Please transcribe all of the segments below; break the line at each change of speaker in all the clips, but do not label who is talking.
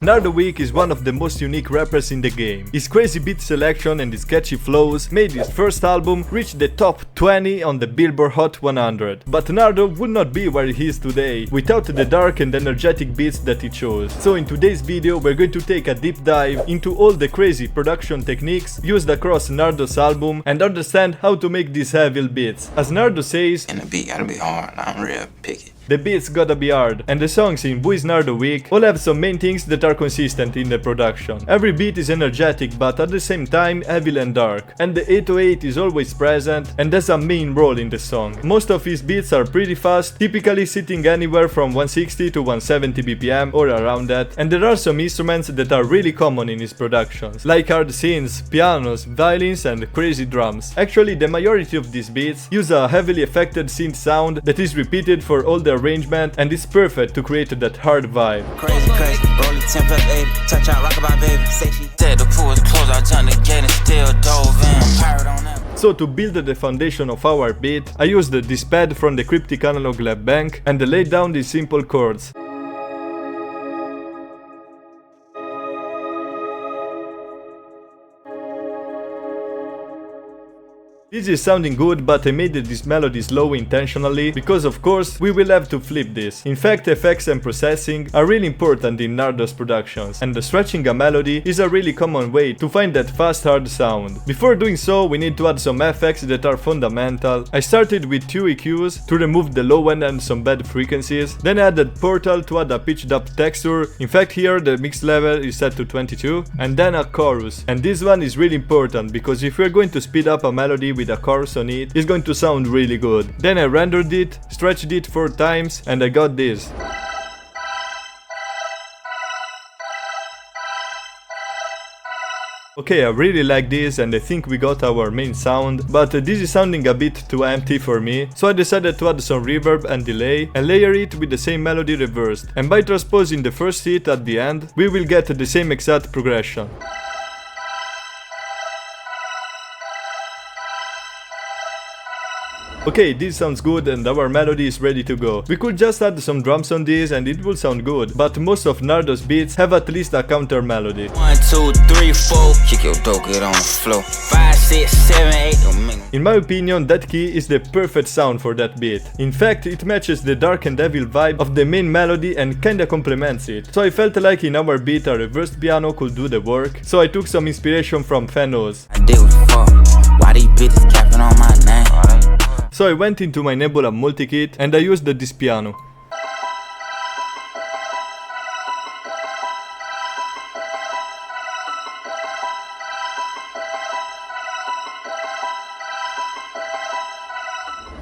Nardo Wick is one of the most unique rappers in the game. His crazy beat selection and his catchy flows made his first album reach the top 20 on the Billboard Hot 100. But Nardo would not be where he is today without the dark and energetic beats that he chose. So in today's video we're going to take a deep dive into all the crazy production techniques used across Nardo's album and understand how to make these heavy beats. As Nardo says,
and the beat gotta be hard, I'm real picky.
The beats gotta be hard, and the songs in Who is Nardo Wick all have some main things that are consistent in the production. Every beat is energetic but at the same time heavy and dark, and the 808 is always present and has a main role in the song. Most of his beats are pretty fast, typically sitting anywhere from 160 to 170 BPM or around that, and there are some instruments that are really common in his productions, like hard synths, pianos, violins and crazy drums. Actually, the majority of these beats use a heavily affected synth sound that is repeated for all the arrangement and is perfect to create that hard vibe.
Crazy, rolling 10 plus 80, touch out, rock about baby. Say she said the pool was closed, I jumped the gate and still dove in. Pirate on that.
So to build the foundation of our beat, I used this pad from the Cryptic Analog Lab Bank and laid down these simple chords. This is sounding good, but I made this melody slow intentionally, because of course we will have to flip this. In fact, effects and processing are really important in Nardo's productions, and stretching a melody is a really common way to find that fast hard sound. Before doing so, we need to add some effects that are fundamental. I started with 2 EQs to remove the low end and some bad frequencies, then I added Portal to add a pitched up texture. In fact, here the mix level is set to 22, and then a chorus. And this one is really important, because if we're going to speed up a melody with a chorus on it, it's going to sound really good. Then I rendered it, stretched it 4 times, and I got this. Okay, I really like this and I think we got our main sound, but this is sounding a bit too empty for me, so I decided to add some reverb and delay and layer it with the same melody reversed, and by transposing the first hit at the end, we will get the same exact progression. Okay, this sounds good and our melody is ready to go. We could just add some drums on this and it will sound good, but most of Nardo's beats have at least a counter melody.
1, 2, 3, 4, kick your dope, get on the floor. 5, 6, 7, 8,
In my opinion, that key is the perfect sound for that beat. In fact, it matches the dark and evil vibe of the main melody and kinda complements it. So I felt like in our beat a reversed piano could do the work, so I took some inspiration from Feno's.
I did what the fuck, why these bitches capping on my name?
So I went into my Nebula multi-kit and I used this piano.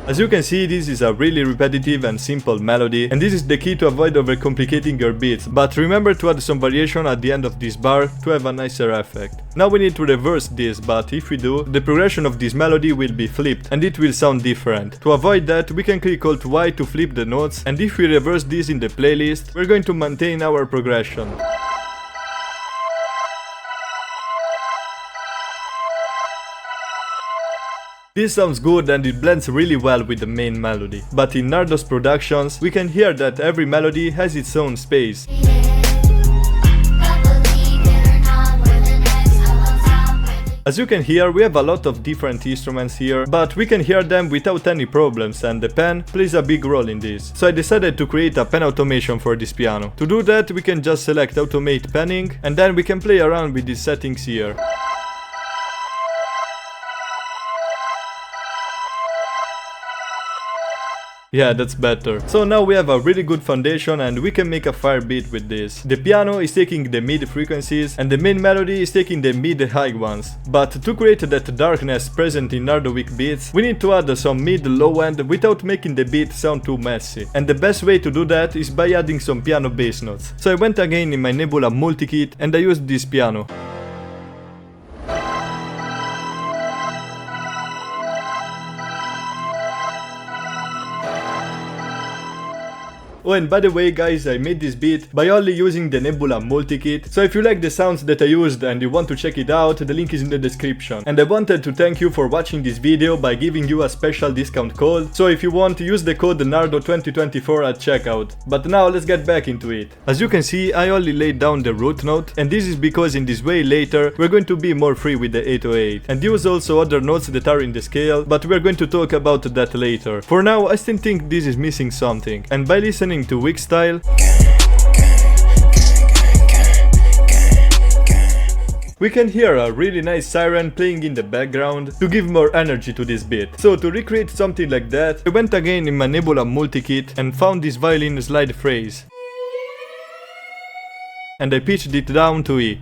As you can see, this is a really repetitive and simple melody, and this is the key to avoid overcomplicating your beats, but remember to add some variation at the end of this bar to have a nicer effect. Now we need to reverse this, but if we do, the progression of this melody will be flipped and it will sound different. To avoid that, we can click Alt Y to flip the notes, and if we reverse this in the playlist, we're going to maintain our progression. This sounds good and it blends really well with the main melody, but in Nardo's productions we can hear that every melody has its own space. As you can hear, we have a lot of different instruments here, but we can hear them without any problems, and the pen plays a big role in this. So I decided to create a pen automation for this piano. To do that, we can just select Automate Penning, and then we can play around with these settings here. Yeah, that's better. So now we have a really good foundation and we can make a fire beat with this. The piano is taking the mid frequencies and the main melody is taking the mid-high ones. But to create that darkness present in Nardo Wick beats, we need to add some mid-low end without making the beat sound too messy. And the best way to do that is by adding some piano bass notes. So I went again in my Nebula multi-kit and I used this piano. Oh, and by the way guys, I made this beat by only using the Nebula multi-kit, so if you like the sounds that I used and you want to check it out, the link is in the description. And I wanted to thank you for watching this video by giving you a special discount code, so if you want, use the code NARDO2024 at checkout. But now let's get back into it. As you can see, I only laid down the root note, and this is because in this way later we're going to be more free with the 808 and use also other notes that are in the scale, but we're going to talk about that later. For now, I still think this is missing something, and by listening to Wick style, we can hear a really nice siren playing in the background to give more energy to this beat. So to recreate something like that, I went again in my Nebula multi-kit and found this violin slide phrase. And I pitched it down to E.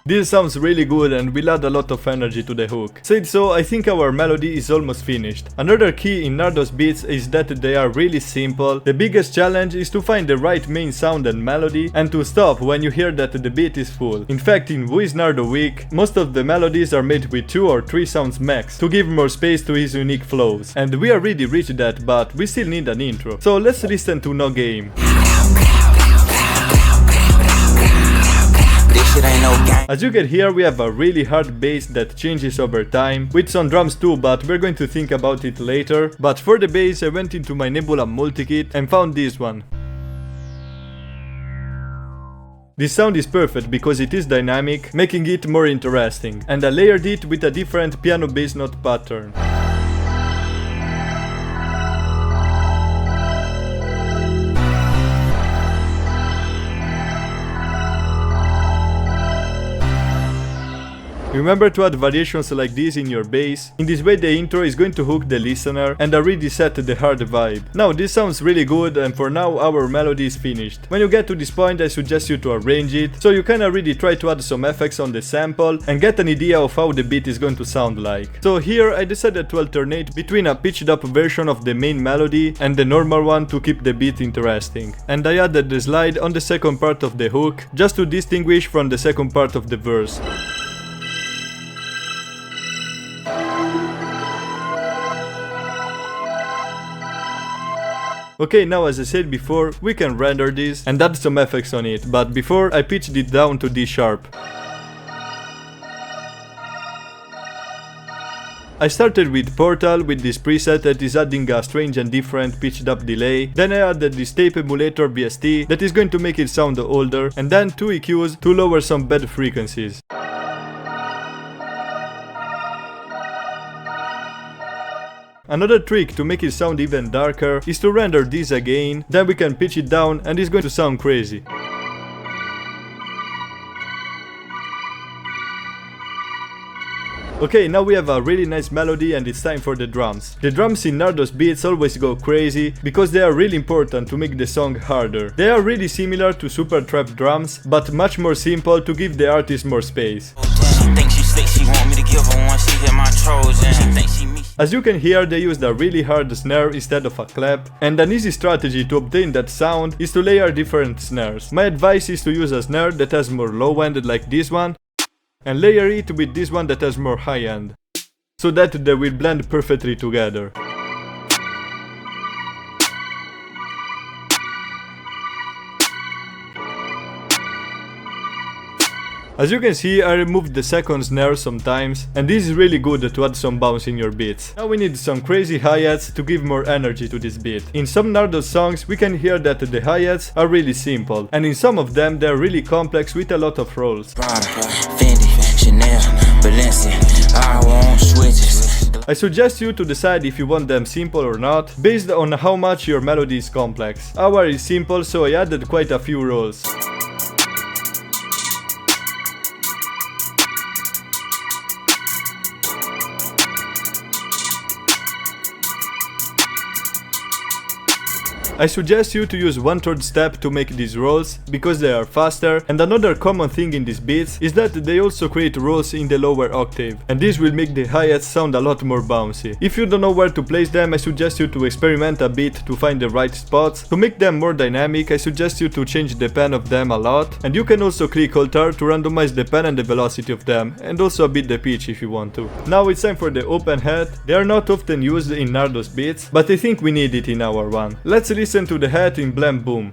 This sounds really good and will add a lot of energy to the hook. Said so, I think our melody is almost finished. Another key in Nardo's beats is that they are really simple. The biggest challenge is to find the right main sound and melody and to stop when you hear that the beat is full. In fact, in Who is Nardo Wick, most of the melodies are made with 2 or 3 sounds max to give more space to his unique flows. And we already reached that, but we still need an intro. So let's listen to No Game. As you can hear, we have a really hard bass that changes over time, with some drums too, but we're going to think about it later. But for the bass, I went into my Nebula multi-kit and found this one. This sound is perfect because it is dynamic, making it more interesting, and I layered it with a different piano bass note pattern. Remember to add variations like this in your bass. In this way the intro is going to hook the listener and already set the hard vibe. Now this sounds really good, and for now our melody is finished. When you get to this point, I suggest you to arrange it, so you can already try to add some effects on the sample and get an idea of how the beat is going to sound like. So here I decided to alternate between a pitched up version of the main melody and the normal one to keep the beat interesting. And I added the slide on the second part of the hook, just to distinguish from the second part of the verse. Okay, now as I said before, we can render this and add some effects on it, but before I pitched it down to D sharp. I started with Portal with this preset that is adding a strange and different pitched up delay, then I added this tape emulator BST that is going to make it sound older, and then 2 EQs to lower some bad frequencies. Another trick to make it sound even darker is to render this again, then we can pitch it down and it's going to sound crazy. Okay, now we have a really nice melody and it's time for the drums. The drums in Nardo's beats always go crazy because they are really important to make the song harder. They are really similar to super trap drums, but much more simple to give the artist more space. As you can hear, they used a really hard snare instead of a clap, and an easy strategy to obtain that sound is to layer different snares. My advice is to use a snare that has more low end like this one, and layer it with this one that has more high end, so that they will blend perfectly together. As you can see, I removed the second snare sometimes, and this is really good to add some bounce in your beats. Now we need some crazy hi-hats to give more energy to this beat. In some Nardo songs we can hear that the hi-hats are really simple, and in some of them they are really complex with a lot of rolls. I suggest you to decide if you want them simple or not, based on how much your melody is complex. Ours is simple, so I added quite a few rolls. I suggest you to use 1/3 step to make these rolls, because they are faster, and another common thing in these beats is that they also create rolls in the lower octave, and this will make the hi-hats sound a lot more bouncy. If you don't know where to place them, I suggest you to experiment a bit to find the right spots. To make them more dynamic, I suggest you to change the pan of them a lot, and you can also click Alt-R to randomize the pan and the velocity of them, and also a bit the pitch if you want to. Now it's time for the open hat. They are not often used in Nardo's beats, but I think we need it in our one. Let's listen to the hat in Blam Boom.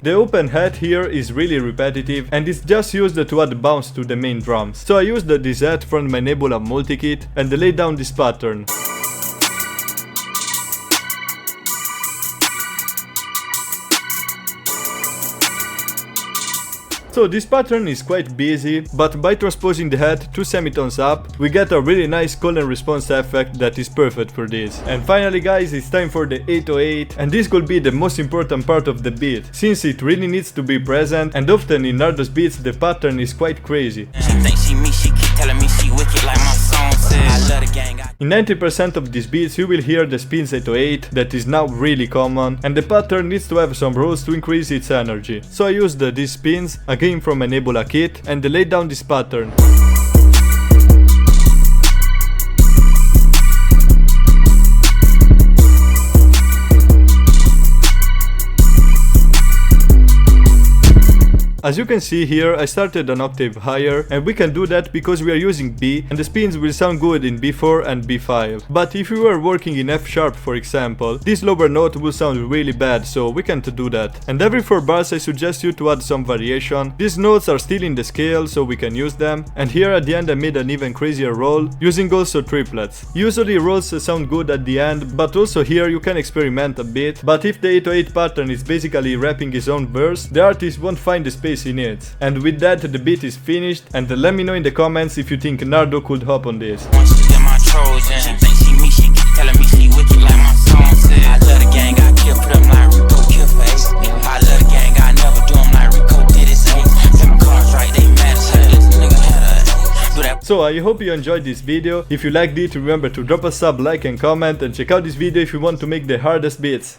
The open hat here is really repetitive and it's just used to add bounce to the main drums. So I used this hat from my Nebula multi-kit and laid down this pattern. So this pattern is quite busy, but by transposing the hat 2 semitones up, we get a really nice call and response effect that is perfect for this. And finally guys, it's time for the 808, and this could be the most important part of the beat, since it really needs to be present, and often in Nardo's beats the pattern is quite crazy. In 90% of these beats you will hear the spins 808 that is now really common, and the pattern needs to have some rolls to increase its energy. So I used these spins, again from a Nebula kit, and laid down this pattern. As you can see here, I started an octave higher, and we can do that because we are using B, and the spins will sound good in B4 and B5. But if we were working in F sharp for example, this lower note will sound really bad, so we can't do that. And every 4 bars I suggest you to add some variation. These notes are still in the scale, so we can use them. And here at the end I made an even crazier roll, using also triplets. Usually rolls sound good at the end, but also here you can experiment a bit. But if the 808 pattern is basically rapping his own verse, the artist won't find the space he needs. And with that the beat is finished, and let me know in the comments if you think Nardo could hop on this. So I hope you enjoyed this video. If you liked it, remember to drop a sub, like and comment, and check out this video if you want to make the hardest beats.